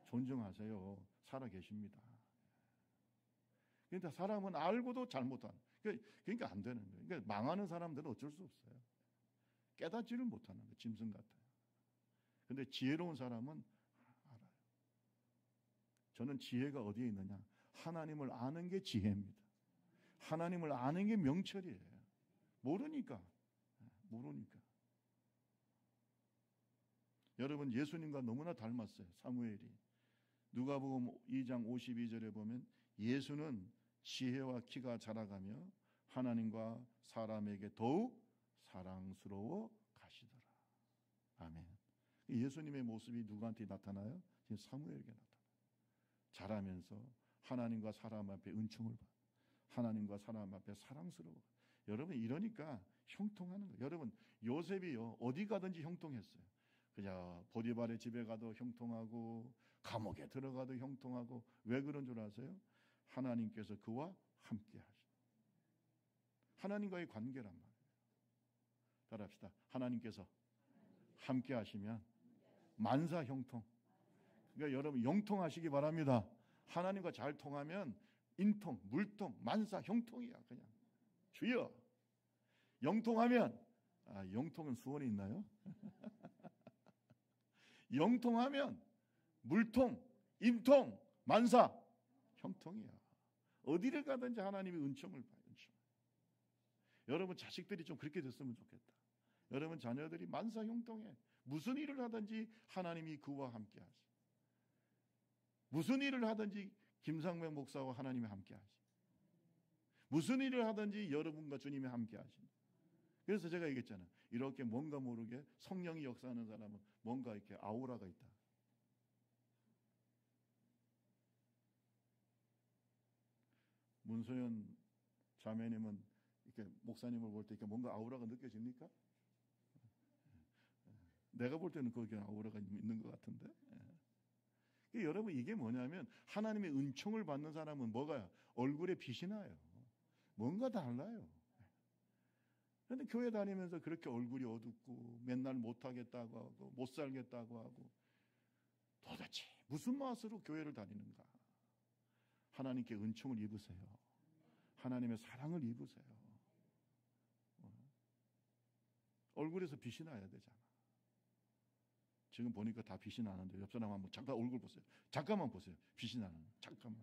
존중하세요. 살아 계십니다. 그러니까 사람은 알고도 잘못하는. 그러니까 안 되는 거예요. 그러니까 망하는 사람들은 어쩔 수 없어요. 깨닫지를 못하는 거예요. 짐승 같아요. 그런데 지혜로운 사람은 알아요. 저는 지혜가 어디에 있느냐? 하나님을 아는 게 지혜입니다. 하나님을 아는 게 명철이에요. 모르니까. 여러분 예수님과 너무나 닮았어요. 사무엘이. 누가복음 2장 52절에 보면 예수는 지혜와 키가 자라가며 하나님과 사람에게 더욱 사랑스러워 가시더라. 아멘. 예수님의 모습이 누구한테 나타나요? 지금 사무엘에게 나타나요. 자라면서 하나님과 사람 앞에 은총을 받고 하나님과 사람 앞에 사랑스러워. 여러분 이러니까 형통하는 거예요. 여러분 요셉이요 어디 가든지 형통했어요. 그냥 보디발의 집에 가도 형통하고 감옥에 들어가도 형통하고 왜 그런 줄 아세요? 하나님께서 그와 함께 하시고 하나님과의 관계란 말이에요. 따라합시다. 하나님께서 함께 하시면 만사 형통. 그러니까 여러분 영통하시기 바랍니다. 하나님과 잘 통하면 인통, 물통, 만사 형통이야. 그냥 주여. 영통하면 영통은 수원에 있나요? 영통하면 물통, 인통, 만사 형통이야. 어디를 가든지 하나님이 은총을 봐요. 은총. 여러분 자식들이 좀 그렇게 됐으면 좋겠다. 여러분 자녀들이 만사 형통해. 무슨 일을 하든지 하나님이 그와 함께 하시. 무슨 일을 하든지 김상명 목사와 하나님이 함께 하시. 무슨 일을 하든지 여러분과 주님이 함께 하신. 그래서 제가 얘기했잖아요. 이렇게 뭔가 모르게 성령이 역사하는 사람은 뭔가 이렇게 아우라가 있다. 문소연 자매님은 이렇게 목사님을 볼 때 이렇게 뭔가 아우라가 느껴집니까? 내가 볼 때는 거기에 아우라가 있는 것 같은데. 여러분 이게 뭐냐면 하나님의 은총을 받는 사람은 뭐가요? 얼굴에 빛이 나요. 뭔가 달라요. 그런데 교회 다니면서 그렇게 얼굴이 어둡고 맨날 못하겠다고 하고 못 살겠다고 하고 도대체 무슨 맛으로 교회를 다니는가? 하나님께 은총을 입으세요. 하나님의 사랑을 입으세요. 얼굴에서 빛이 나야 되잖아. 지금 보니까 다 빛이 나는데 옆 사람 한번 잠깐 얼굴 보세요. 잠깐만 보세요. 빛이 나는. 잠깐만.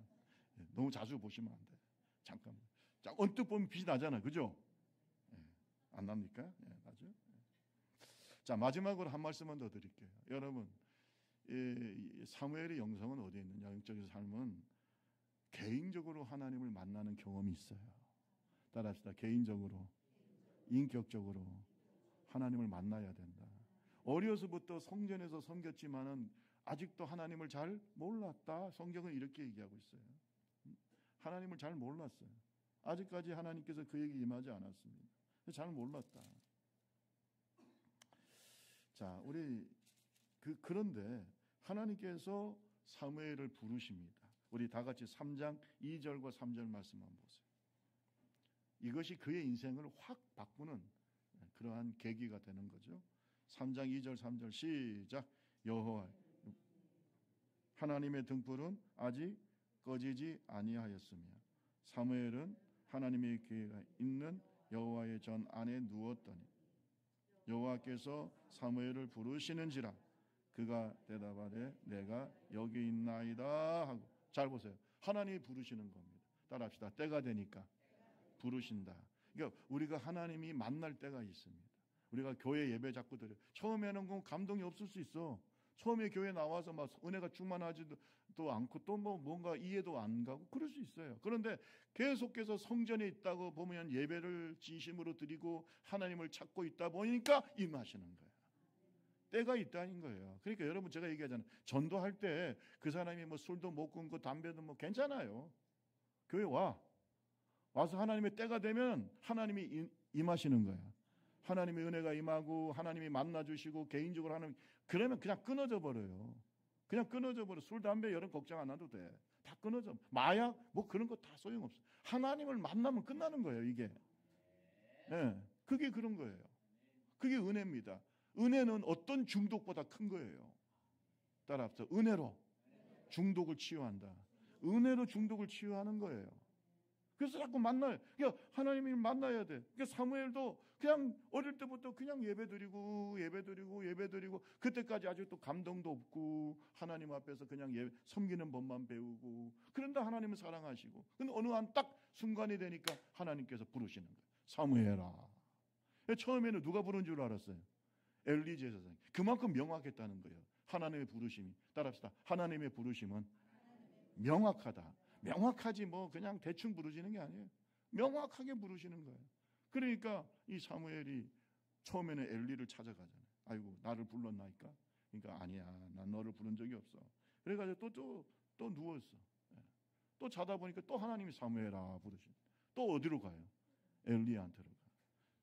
너무 자주 보시면 안 돼. 잠깐만. 언뜻 보면 빛이 나잖아. 그죠? 안 납니까? 나죠? 자, 마지막으로 한 말씀만 더 드릴게요. 여러분, 사무엘의 영성은 어디에 있느냐? 영적인 삶은 개인적으로 하나님을 만나는 경험이 있어요. 따라합시다. 개인적으로, 인격적으로 하나님을 만나야 된다. 어려서부터 성전에서 섬겼지만은 아직도 하나님을 잘 몰랐다. 성경은 이렇게 얘기하고 있어요. 하나님을 잘 몰랐어요. 아직까지 하나님께서 그에게 임하지 않았습니다. 잘 몰랐다. 자, 우리 그런데 하나님께서 사무엘을 부르십니다. 우리 다 같이 3장 2절과 3절 말씀만 보세요. 이것이 그의 인생을 확 바꾸는 그러한 계기가 되는 거죠. 3장 2절 3절 시작. 여호와 하나님의 등불은 아직 꺼지지 아니하였으며 사무엘은 하나님의 기회가 있는 여호와의 전 안에 누웠더니 여호와께서 사무엘을 부르시는지라 그가 대답하되 내가 여기 있나이다 하고. 잘 보세요. 하나님이 부르시는 겁니다. 따라합시다. 때가 되니까 부르신다. 그러니까 우리가 하나님이 만날 때가 있습니다. 우리가 교회 예배 자꾸 드려요. 처음에는 감동이 없을 수 있어. 처음에 교회 나와서 막 은혜가 충만하지도 않고 또 뭔가 이해도 안 가고 그럴 수 있어요. 그런데 계속해서 성전에 있다고 보면 예배를 진심으로 드리고 하나님을 찾고 있다 보니까 임하시는 거예요. 때가 있다는 거예요. 그러니까 여러분 제가 얘기하잖아요. 전도할 때 그 사람이 뭐 술도 못 끊고 담배도 뭐 괜찮아요. 교회 와서 하나님의 때가 되면 하나님이 임하시는 거예요. 하나님의 은혜가 임하고 하나님이 만나주시고 개인적으로 하는 그러면 그냥 끊어져 버려요. 그냥 끊어져 버려. 술, 담배 여러분 걱정 안 해도 돼. 다 끊어져. 마약 뭐 그런 거 다 소용없어. 하나님을 만나면 끝나는 거예요. 이게. 그게 그런 거예요. 그게 은혜입니다. 은혜는 어떤 중독보다 큰 거예요. 따라합시다. 은혜로 중독을 치유한다. 은혜로 중독을 치유하는 거예요. 그래서 자꾸 만나요. 그러니까 하나님을 만나야 돼. 그러니까 사무엘도 그냥 어릴 때부터 그냥 예배드리고 그때까지 아직도 감동도 없고 하나님 앞에서 그냥 섬기는 법만 배우고 그런데 하나님을 사랑하시고 근데 어느 한 딱 순간이 되니까 하나님께서 부르시는 거예요. 사무엘아. 처음에는 누가 부른 줄 알았어요? 엘리 제사장이. 그만큼 명확했다는 거예요. 하나님의 부르심이. 따라합시다. 하나님의 부르심은 명확하다. 명확하지 뭐 그냥 대충 부르시는 게 아니에요. 명확하게 부르시는 거예요. 그러니까 이 사무엘이 처음에는 엘리를 찾아가잖아요. 아이고 나를 불렀나이까? 그러니까 아니야. 난 너를 부른 적이 없어. 그래가지고 또 누웠어. 또 자다 보니까 또 하나님이 사무엘아 부르신. 또 어디로 가요? 엘리한테로 가.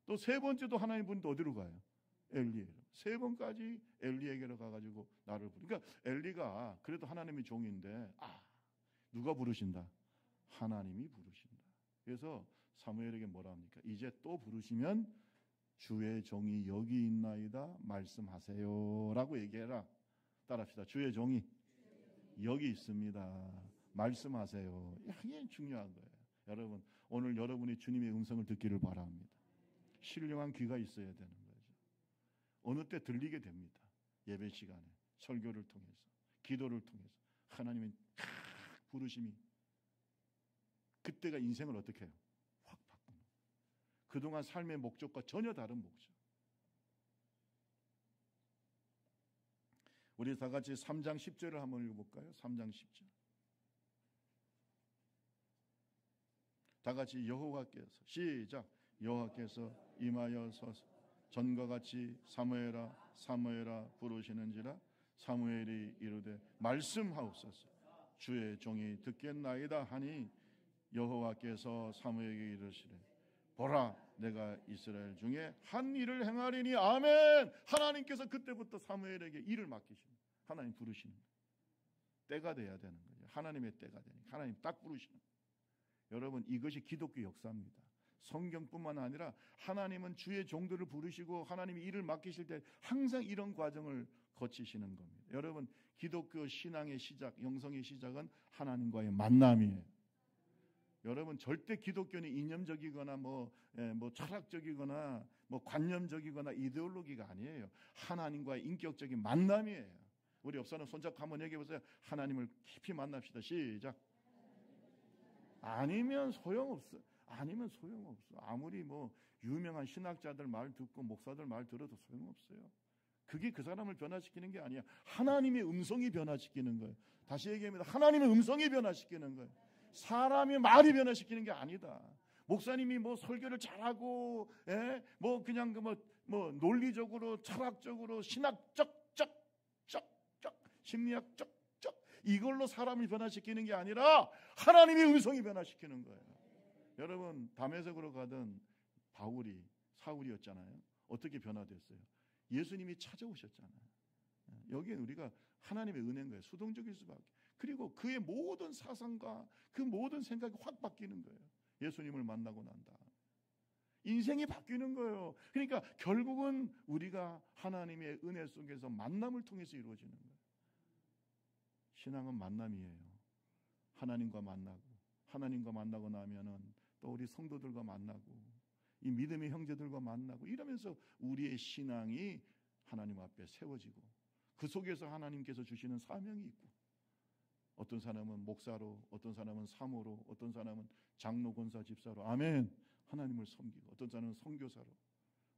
또 세 번째도 하나님 부르는데 어디로 가요? 엘리에게로. 세 번까지 엘리에게로 가가지고 나를 부르. 그러니까 엘리가 그래도 하나님의 종인데 누가 부르신다? 하나님이 부르신다. 그래서 사무엘에게 뭐라 합니까? 이제 또 부르시면 주의 종이 여기 있나이다 말씀하세요 라고 얘기해라. 따라합시다. 주의 종이 여기 있습니다. 말씀하세요. 이게 중요한 거예요. 여러분 오늘 여러분이 주님의 음성을 듣기를 바랍니다. 신령한 귀가 있어야 되는 거죠. 어느 때 들리게 됩니다. 예배 시간에 설교를 통해서 기도를 통해서 하나님의 부르심이 그때가 인생을 어떻게 해요? 확 바꾸는. 그동안 삶의 목적과 전혀 다른 목적. 우리 다 같이 3장 10절을 한번 읽어볼까요? 3장 10절. 다 같이 여호와께서 시작. 여호와께서 임하여 서서 전과 같이 사무엘아 사무엘아 부르시는지라 사무엘이 이르되 말씀하옵소서. 주의 종이 듣겠나이다 하니 여호와께서 사무엘에게 이르시되 보라 내가 이스라엘 중에 한 일을 행하리니 아멘. 하나님께서 그때부터 사무엘에게 일을 맡기시는 하나님 부르시는 때가 돼야 되는 거죠. 하나님의 때가 되니까 하나님 딱 부르시는 거예요. 여러분 이것이 기독교 역사입니다. 성경뿐만 아니라 하나님은 주의 종들을 부르시고 하나님이 일을 맡기실 때 항상 이런 과정을 거치시는 겁니다. 여러분 기독교 신앙의 시작, 영성의 시작은 하나님과의 만남이에요. 여러분, 절대 기독교는 이념적이거나 뭐 철학적이거나 뭐 관념적이거나 이데올로기가 아니에요. 하나님과의 인격적인 만남이에요. 우리 옆 사람 손잡고 한번 얘기해 보세요. 하나님을 깊이 만납시다. 시작. 아니면 소용없어. 아무리 뭐 유명한 신학자들 말 듣고 목사들 말 들어도 소용없어요. 그게 그 사람을 변화시키는 게 아니야. 하나님의 음성이 변화시키는 거예요. 다시 얘기합니다. 하나님의 음성이 변화시키는 거예요. 사람의 말이 변화시키는 게 아니다. 목사님이 뭐 설교를 잘하고, 뭐 그냥 뭐 논리적으로, 철학적으로, 신학적, 심리학적, 이걸로 사람을 변화시키는 게 아니라 하나님의 음성이 변화시키는 거예요. 여러분, 다메섹으로 가던 사울이었잖아요. 어떻게 변화됐어요? 예수님이 찾아오셨잖아요. 여기에 우리가 하나님의 은혜인 거예요. 수동적일 수밖에. 그리고 그의 모든 사상과 그 모든 생각이 확 바뀌는 거예요. 예수님을 만나고 난다. 인생이 바뀌는 거예요. 그러니까 결국은 우리가 하나님의 은혜 속에서 만남을 통해서 이루어지는 거예요. 신앙은 만남이에요. 하나님과 만나고 나면은 또 우리 성도들과 만나고 이 믿음의 형제들과 만나고 이러면서 우리의 신앙이 하나님 앞에 세워지고 그 속에서 하나님께서 주시는 사명이 있고, 어떤 사람은 목사로, 어떤 사람은 사모로, 어떤 사람은 장로, 권사, 집사로, 아멘, 하나님을 섬기고, 어떤 사람은 선교사로,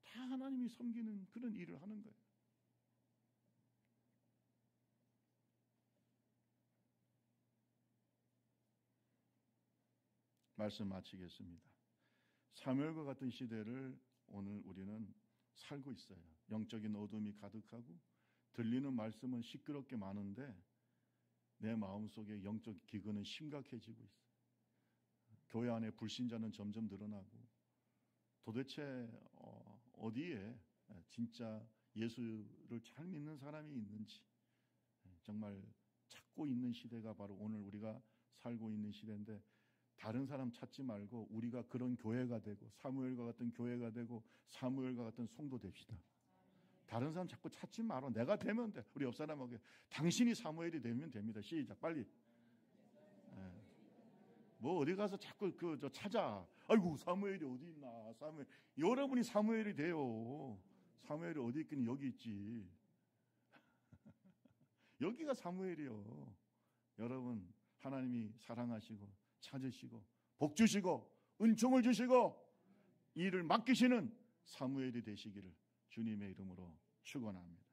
다 하나님이 섬기는 그런 일을 하는 거예요. 말씀 마치겠습니다. 사무엘과 같은 시대를 오늘 우리는 살고 있어요. 영적인 어둠이 가득하고 들리는 말씀은 시끄럽게 많은데 내 마음속에 영적 기근은 심각해지고 있어요. 교회 안에 불신자는 점점 늘어나고, 도대체 어디에 진짜 예수를 잘 믿는 사람이 있는지 정말 찾고 있는 시대가 바로 오늘 우리가 살고 있는 시대인데, 다른 사람 찾지 말고 우리가 그런 교회가 되고 사무엘과 같은 교회가 되고 사무엘과 같은 성도 됩시다. 다른 사람 자꾸 찾지 말아. 내가 되면 돼. 우리 옆 사람에게 당신이 사무엘이 되면 됩니다. 시작. 빨리. 뭐 어디 가서 자꾸 찾아. 아이고 사무엘이 어디 있나. 사무엘. 여러분이 사무엘이 돼요. 사무엘이 어디 있긴 여기 있지. 여기가 사무엘이요. 여러분, 하나님이 사랑하시고 찾으시고 복 주시고 은총을 주시고 일을 맡기시는 사무엘이 되시기를 주님의 이름으로 축원합니다.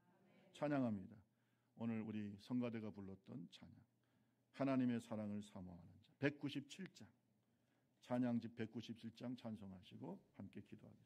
찬양합니다. 오늘 우리 성가대가 불렀던 찬양, 하나님의 사랑을 사모하는 자, 197장, 찬양집 197장 찬송하시고 함께 기도하겠습니다.